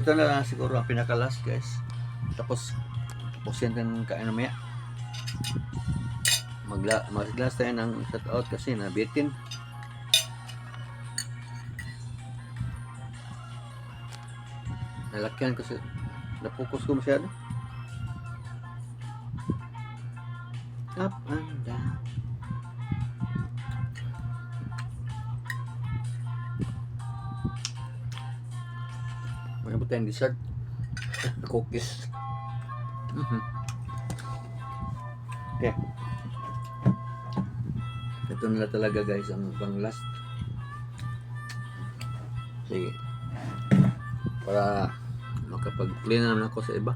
Ito na lang siguro ang pinaka-last, guys. Tapos yan din kain na maya. Mag-last tayo ng shoutout kasi nabitin. Nalakyan ko napokus ko masyado. Up and down. May butang dessert. Cookies. Okay. Ito na talaga, guys, ang pang last. Sige. Para makapag-play na naman ako sa iba.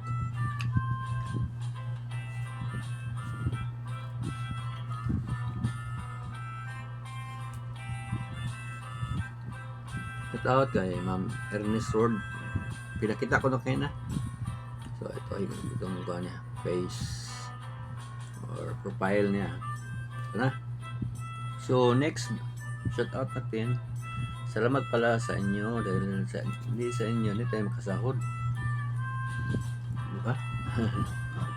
Shout out kay Ma'am Ernest Ward. Pinakita ko na kayo na. So ito mukha niya, face or profile niya. Ito na. So next shout out natin. Salamat pala sa inyo dahil hindi sa inyo hindi tayo makasahod. Diba?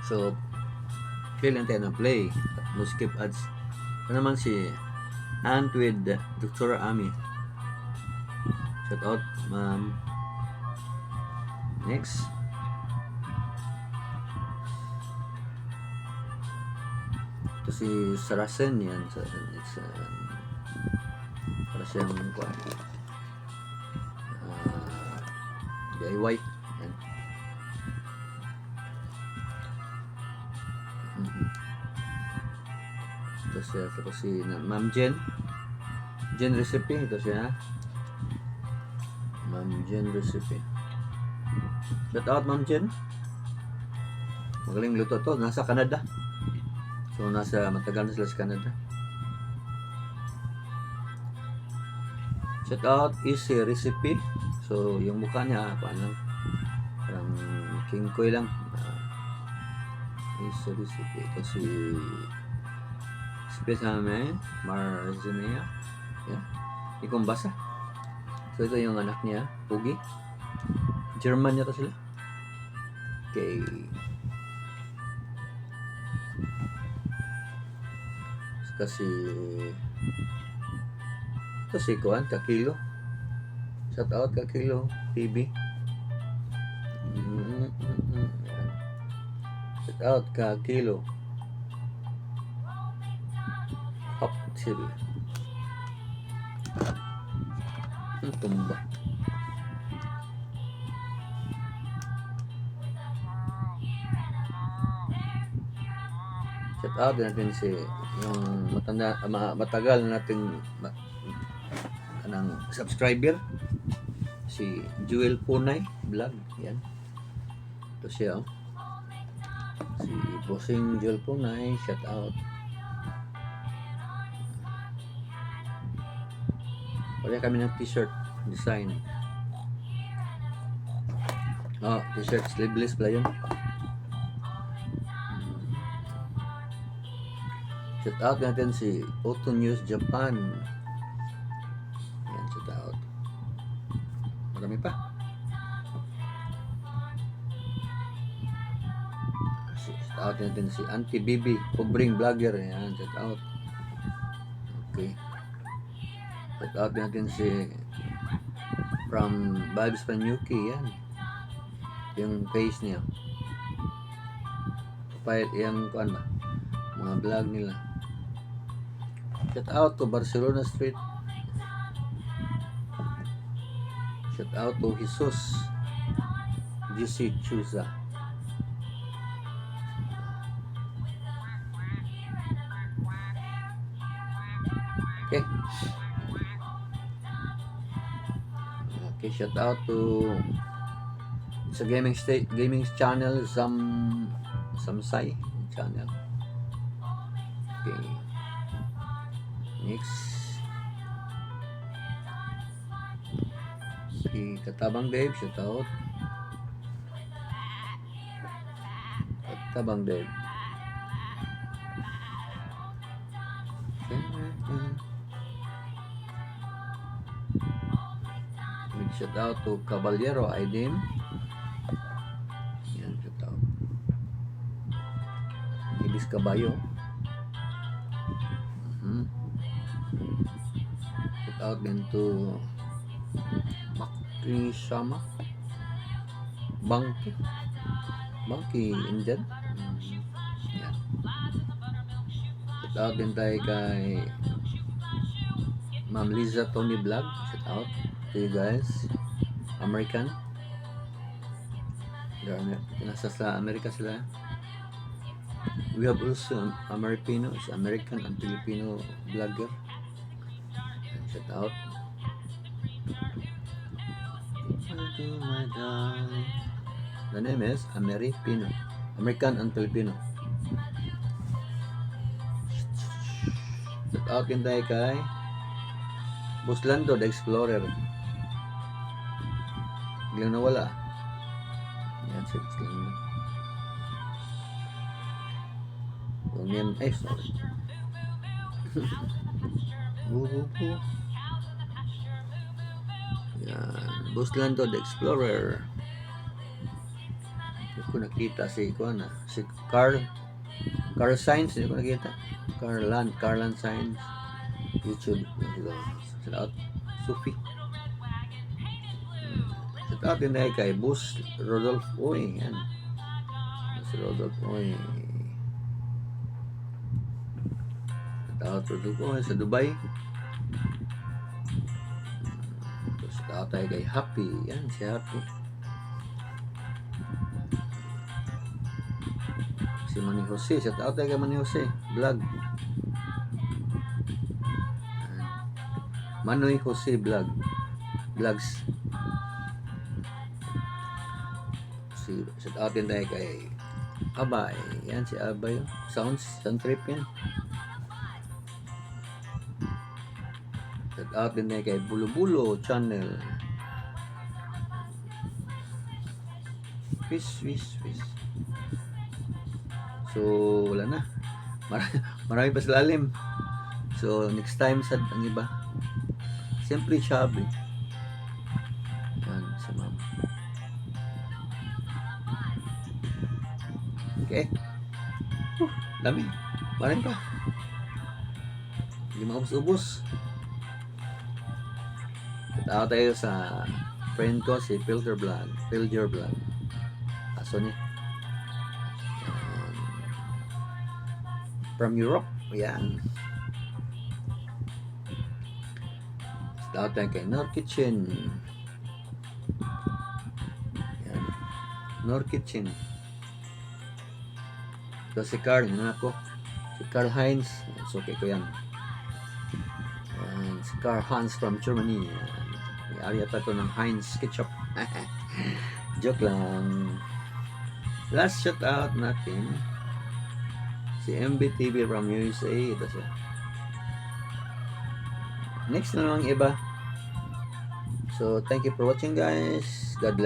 So play lang tayo ng play. No skip ads. Ito naman si Aunt with Dr. Ami. Shout out, ma'am. Next. Ito si Sarasen yan. It's para siyang DIY. Yan. Ito siya. Ito si Ma'am Jen. Jen Recipe. Ito siya. Ma'am Jen Recipe. Shout out, Ma'am Jen. Magaling luto to. Nasa Canada. So matagal na sila sa Canada. Shout out Easy Recipe. So yung mukha niya parang King Koy lang. Easy Recipe. Ito si Spesame Marzinea. Yeah. Ikong basa. So ito yung anak niya, Pugi. German yata sila. Okay. Kasi ito si Kuan, Kakilo. Shout out Kakilo TV. Shout out Kakilo. Hop chill. Tumba. Shout out natin si yung matagal nating subscriber, si Jewel Punay Vlog. Yan. Ito siya. Si Bossing Jewel Punay. Shout out. Wala kami ng t-shirt design. T-shirt sleeveless pala yun. Shout out natin si Auto News Japan. Yan, shout out. Marami pa. Shout out natin si Auntie Bibi, Pobring Vlogger. Yan, shout out. Okay. Shout out natin si from Vibes Panyuki. Yan. Yung face niya. Kapayat yung kuan ba? Mga vlog nila. Shout out to Barcelona Street. Shout out to Jesus GC Chusa. Okay. Okay, shout out to sa gaming channel Samsai channel. Okay. Next. Si Katabang Dave, shout out. Katabang Dave. Big shout out to Caballero Aiden. Luis Caballo. Shout out din to Maki Sama, Bangki Indian. Yan. Shout out din tayo kay Ma'am Liza Tony Vlog. Shout out to you guys. American. Nasa sa Amerika sila. We have also American and Filipino vlogger. Shout out. The name is American and Filipino. Shout out din tayo kay Buslando the Explorer. Biglang nawala. Yan si Buslando. Yung name, sorry. Yan, Buslando the Explorer. Hindi ko nakita si Carl Sainz. Hindi ko nakita Carlan Sainz. YouTube. Shout out Sufi. Shout out din tayo kay Bus Rodolph Oy. Yan, si Rodolph Oy. Shout out Rodolph Oy sa Dubai. Shout out tayo kay Happy. Yan, si Happy. Si Manny Jose. Shout out tayo kay Manny Jose Vlog. Manoy Jose Vlogs. Shout out din tayo kay Abay. Yan si Abay. Sound trip yan. Shout out din tayo kay Bulo channel. Fish. So wala na. Marami pa sa lalim. So next time sa ang iba. Simply Chubby. Yan si ma'am. Okay. Dami. Marami pa. Hindi maubos-ubos. Tao tayo sa friend ko si Pilger Vlog. Aso niya. From Europe. Yan. Tao tayo kay Nor Kitchen. Yan. Nor Kitchen. Ito si Carl, ako. Si Karl Heinz. So, okay ko yan. Yan. Si Karl Heinz from Germany. Yan. May ari ata ko ng Heinz Ketchup. Joke lang. Last shout out natin. Si MBTV from USA. Ito siya. Next na lang iba. So, thank you for watching guys. God bless.